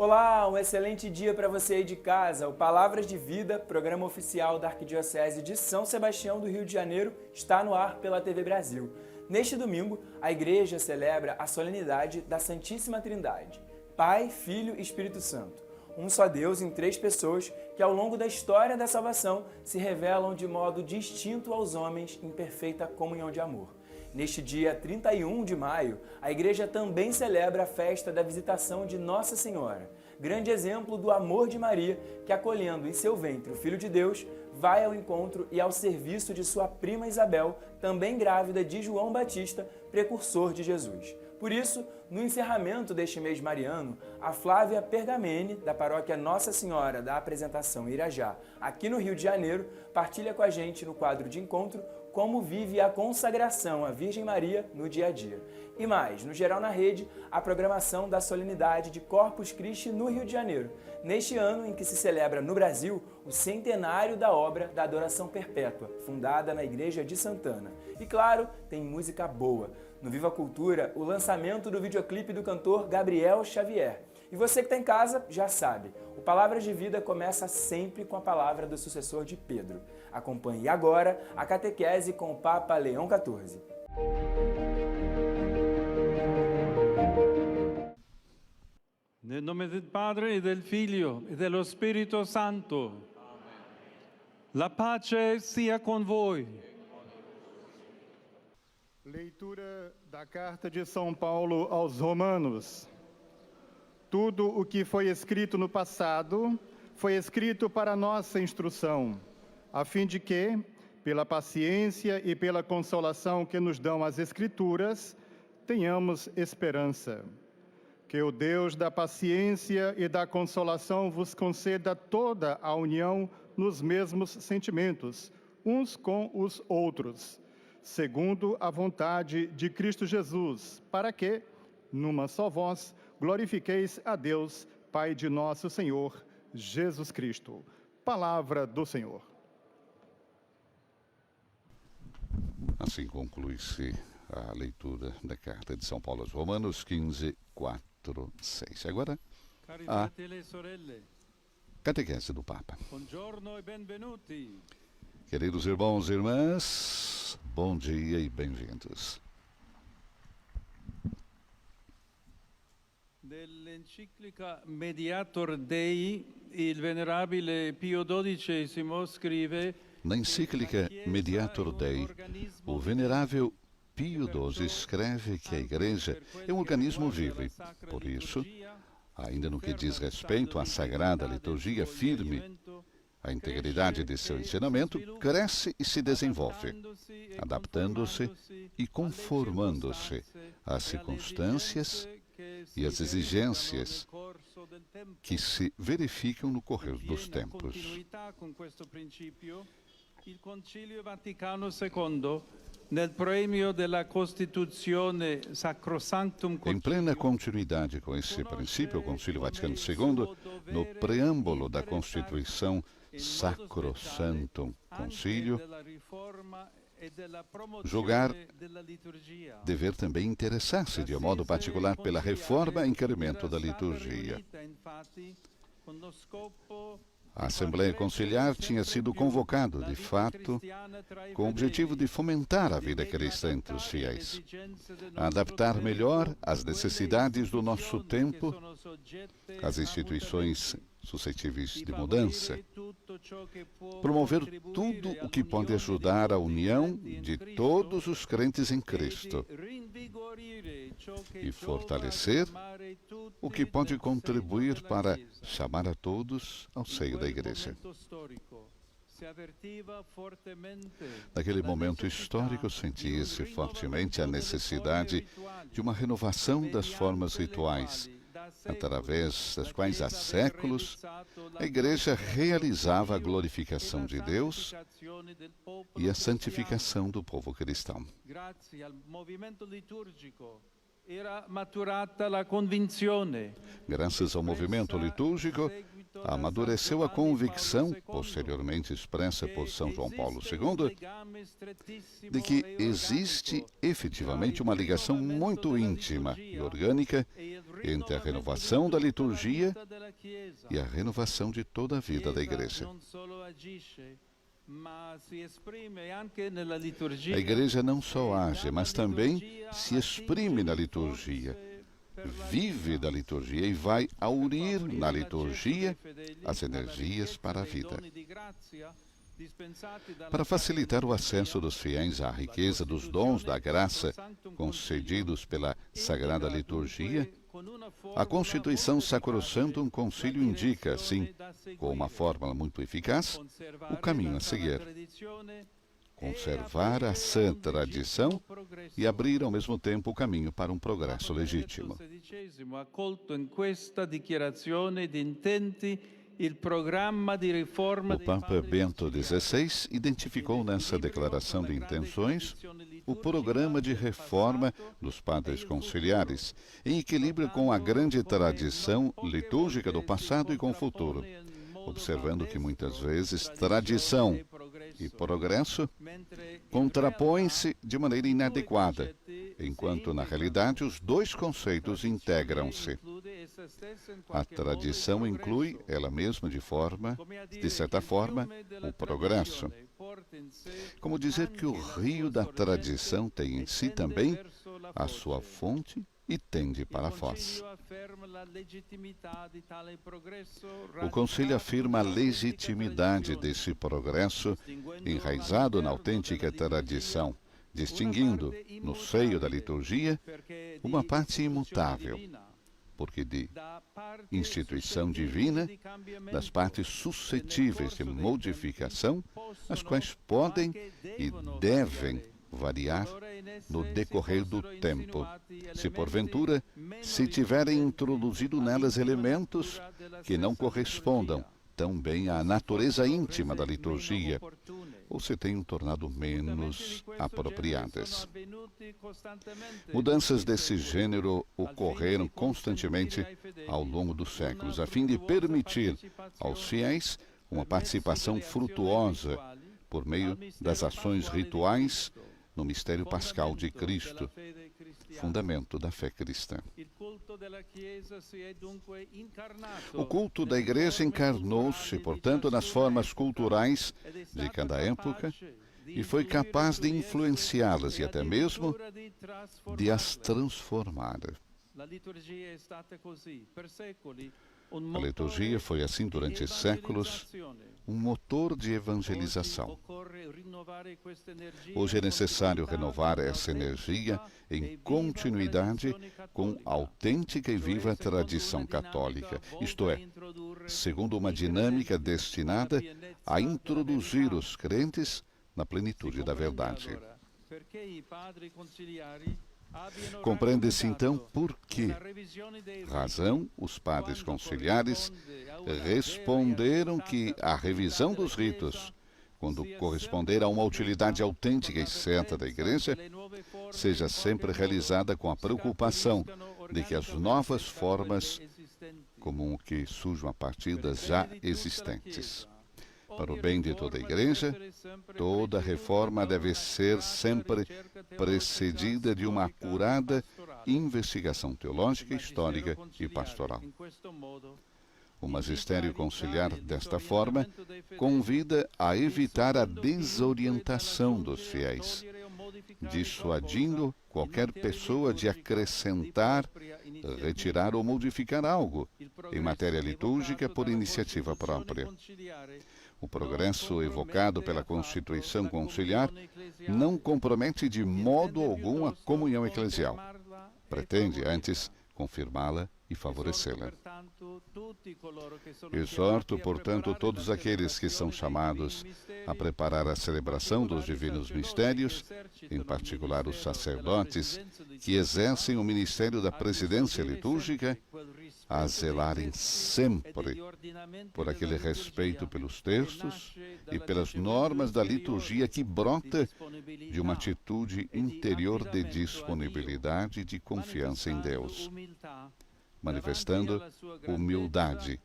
Olá, um excelente dia para você aí de casa. O Palavras de Vida, programa oficial da Arquidiocese de São Sebastião do Rio de Janeiro, está no ar pela TV Brasil. Neste domingo, a Igreja celebra a solenidade da Santíssima Trindade, Pai, Filho e Espírito Santo. Um só Deus em três pessoas que ao longo da história da salvação se revelam de modo distinto aos homens em perfeita comunhão de amor. Neste dia 31 de maio, a Igreja também celebra a festa da visitação de Nossa Senhora, grande exemplo do amor de Maria, que acolhendo em seu ventre o Filho de Deus, vai ao encontro e ao serviço de sua prima Isabel, também grávida de João Batista, precursor de Jesus. Por isso, no encerramento deste mês mariano, a Flávia Pergamene, da paróquia Nossa Senhora da Apresentação Irajá, aqui no Rio de Janeiro, partilha com a gente no quadro de encontro como vive a consagração à Virgem Maria no dia a dia. E mais, no Geral na Rede, a programação da solenidade de Corpus Christi no Rio de Janeiro, neste ano em que se celebra no Brasil o centenário da obra da Adoração Perpétua, fundada na Igreja de Santana. E claro, tem música boa. No Viva Cultura, o lançamento do videoclipe do cantor Gabriel Xavier. E você que está em casa já sabe, o Palavras de Vida começa sempre com a palavra do sucessor de Pedro. Acompanhe agora a catequese com o Papa Leão XIV. Nel nome del Padre e del Figlio e dello Spirito Santo. La pace sia con voi. Leitura da Carta de São Paulo aos Romanos. Tudo o que foi escrito no passado foi escrito para nossa instrução, a fim de que, pela paciência e pela consolação que nos dão as Escrituras, tenhamos esperança. Que o Deus da paciência e da consolação vos conceda toda a união nos mesmos sentimentos, uns com os outros, segundo a vontade de Cristo Jesus, para que, numa só voz, glorifiqueis a Deus, Pai de nosso Senhor, Jesus Cristo. Palavra do Senhor. Assim conclui-se a leitura da Carta de São Paulo aos Romanos, 15, 4, 6. Agora, a catequese do Papa. Buongiorno e benvenuti. Queridos irmãos e irmãs, bom dia e bem-vindos. Nell'enciclica Mediator Dei, il venerabile Pio XII scrive: Na encíclica Mediator Dei, o venerável Pio XII escreve que a Igreja é um organismo vivo e, por isso, ainda no que diz respeito à Sagrada Liturgia firme, a integridade de seu ensinamento cresce e se desenvolve, adaptando-se e conformando-se às circunstâncias e às exigências que se verificam no correr dos tempos. Il Concilio Vaticano II, nel premio della Costituzione Sacrosanctum Em plena continuidade com esse princípio, o Concílio Vaticano II, no preâmbulo da Constituição Sacrosanctum Concílio, julgar dever também interessar-se de modo particular pela reforma e incremento da liturgia. A Assembleia Conciliar tinha sido convocada, de fato, com o objetivo de fomentar a vida cristã entre os fiéis, adaptar melhor às necessidades do nosso tempo, as instituições suscetíveis de mudança, promover tudo o que pode ajudar a união de todos os crentes em Cristo e fortalecer o que pode contribuir para chamar a todos ao seio da Igreja. Naquele momento histórico, sentia-se fortemente a necessidade de uma renovação das formas rituais, através das quais há séculos a Igreja realizava a glorificação de Deus e a santificação do povo cristão. Era maturata la convinzione. Graças ao movimento litúrgico, amadureceu a convicção, posteriormente expressa por São João Paulo II, de que existe efetivamente uma ligação muito íntima e orgânica entre a renovação da liturgia e a renovação de toda a vida da Igreja. A Igreja não só age, mas também se exprime na liturgia, vive da liturgia e vai aurir na liturgia as energias para a vida. Para facilitar o acesso dos fiéis à riqueza dos dons da graça concedidos pela Sagrada Liturgia, a Constituição Sacrosanctum Concilium indica, assim, com uma fórmula muito eficaz, o caminho a seguir. Conservar a sã tradição e abrir ao mesmo tempo o caminho para um progresso legítimo. O Papa Bento XVI identificou nessa declaração de intenções o programa de reforma dos padres conciliares, em equilíbrio com a grande tradição litúrgica do passado e com o futuro, observando que muitas vezes tradição e progresso contrapõem-se de maneira inadequada, enquanto na realidade os dois conceitos integram-se. A tradição inclui ela mesma de certa forma, o progresso. Como dizer que o rio da tradição tem em si também a sua fonte e tende para a foz. O Concílio afirma a legitimidade desse progresso enraizado na autêntica tradição, distinguindo, no seio da liturgia, uma parte imutável, porque de instituição divina, das partes suscetíveis de modificação, as quais podem e devem variar no decorrer do tempo, se porventura se tiverem introduzido nelas elementos que não correspondam tão bem à natureza íntima da liturgia, ou se tenham tornado menos apropriadas. Mudanças desse gênero ocorreram constantemente ao longo dos séculos, a fim de permitir aos fiéis uma participação frutuosa por meio das ações rituais no mistério pascal de Cristo, fundamento da fé cristã. O culto da Igreja encarnou-se, portanto, nas formas culturais de cada época e foi capaz de influenciá-las e até mesmo de as transformar. A liturgia foi assim durante séculos um motor de evangelização. Hoje é necessário renovar essa energia em continuidade com autêntica e viva tradição católica, isto é, segundo uma dinâmica destinada a introduzir os crentes na plenitude da verdade. Compreende-se então por que razão os padres conciliares responderam que a revisão dos ritos, quando corresponder a uma utilidade autêntica e certa da Igreja, seja sempre realizada com a preocupação de que as novas formas comum que surjam a partir das já existentes. Para o bem de toda a Igreja, toda reforma deve ser sempre precedida de uma acurada investigação teológica, histórica e pastoral. O magistério conciliar, desta forma, convida a evitar a desorientação dos fiéis, dissuadindo qualquer pessoa de acrescentar, retirar ou modificar algo em matéria litúrgica por iniciativa própria. O progresso evocado pela Constituição Conciliar não compromete de modo algum a comunhão eclesial. Pretende, antes, confirmá-la e favorecê-la. Exorto, portanto, todos aqueles que são chamados a preparar a celebração dos divinos mistérios, em particular os sacerdotes que exercem o ministério da presidência litúrgica, a zelarem sempre por aquele respeito pelos textos e pelas normas da liturgia que brota de uma atitude interior de disponibilidade e de confiança em Deus. manifestando humildade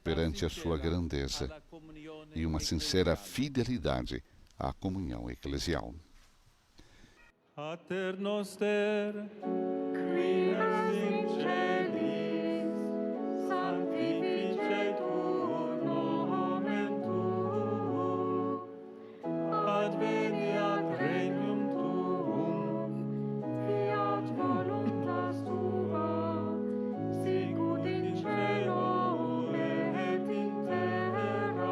perante a sua grandeza e uma sincera fidelidade à comunhão eclesial. Pater noster, qui es in celis, sanctificetur nomen tuum, adveniat regnum tuum, fiat voluntas tua, sicut in cielo et in terra.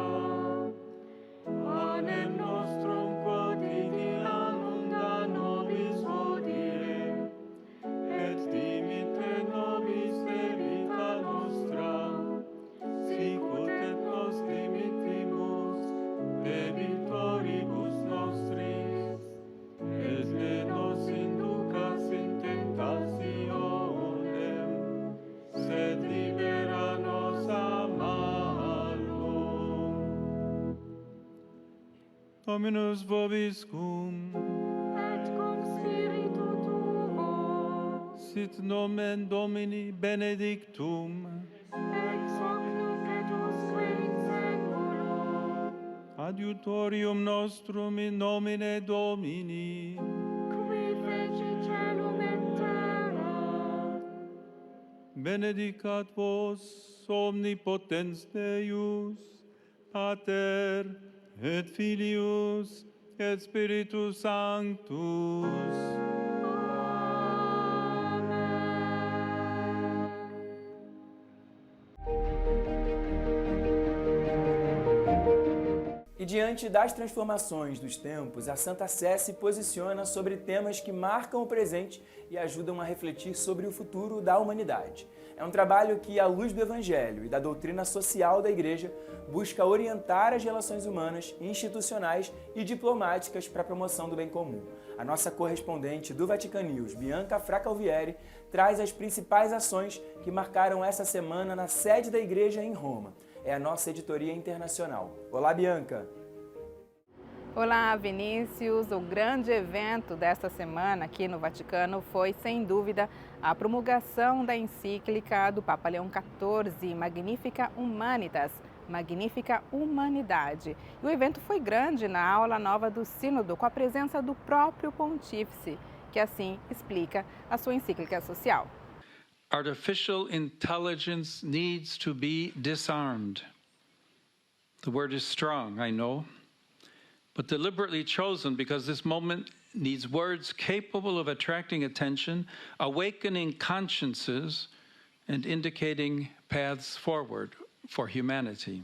Panem nostrum quotidianum da nobis hodie, et dimitte nobis debita nostra, sicut et nos dimittimus debitoribus nostris, et ne nos inducas in tentationem, sed libera nos a malo. Dominus vobiscum, Et cum spiritu tuo, sit nomen Domini benedictum, ex hoc nunc et usque in saeculo, adiutorium nostrum in nomine Domini, qui feci celum et terra. benedicat vos omnipotens Deus, Pater et Filius et Spiritus Sanctus. E diante das transformações dos tempos, a Santa Sé se posiciona sobre temas que marcam o presente e ajudam a refletir sobre o futuro da humanidade. É um trabalho que, à luz do Evangelho e da doutrina social da Igreja, busca orientar as relações humanas, institucionais e diplomáticas para a promoção do bem comum. A nossa correspondente do Vatican News, Bianca Fracalvieri, traz as principais ações que marcaram essa semana na sede da Igreja em Roma. É a nossa editoria internacional. Olá, Bianca! Olá, Vinícius! O grande evento desta semana aqui no Vaticano foi, sem dúvida, a promulgação da encíclica do Papa Leão XIV, Magnificat Humanitas, Magnífica Humanidade. E o evento foi grande na aula nova do Sínodo, com a presença do próprio Pontífice, que assim explica a sua encíclica social. Artificial intelligence needs to be disarmed. The word is strong, I know, but deliberately chosen because this moment needs words capable of attracting attention, awakening consciences, and indicating paths forward for humanity.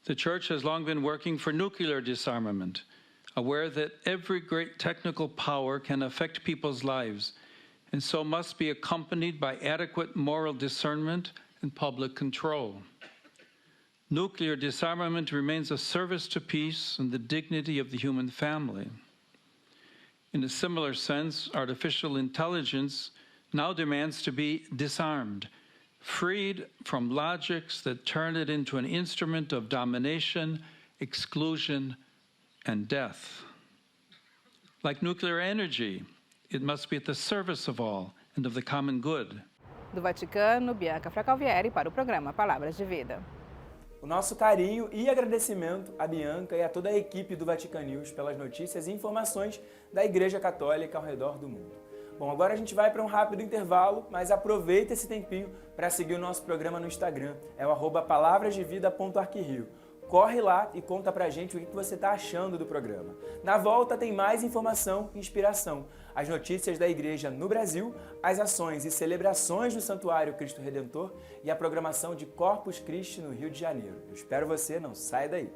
The Church has long been working for nuclear disarmament, aware that every great technical power can affect people's lives, and so must be accompanied by adequate moral discernment and public control. Nuclear disarmament remains a service to peace and the dignity of the human family. In a similar sense, artificial intelligence now demands to be disarmed, freed from logics that turn it into an instrument of domination, exclusion, and death. Like nuclear energy, it must be at the service of all and of the common good. Do Vaticano, Bianca Fracalvieri para o programa Palavras de Vida. O nosso carinho e agradecimento a Bianca e a toda a equipe do Vatican News pelas notícias e informações da Igreja Católica ao redor do mundo. Bom, agora a gente vai para um rápido intervalo, mas aproveita esse tempinho para seguir o nosso programa no Instagram, é o @palavrasdevida.arquirio. Corre lá e conta pra gente o que você está achando do programa. Na volta tem mais informação e inspiração, as notícias da Igreja no Brasil, as ações e celebrações do Santuário Cristo Redentor e a programação de Corpus Christi no Rio de Janeiro. Eu espero você, não sai daí!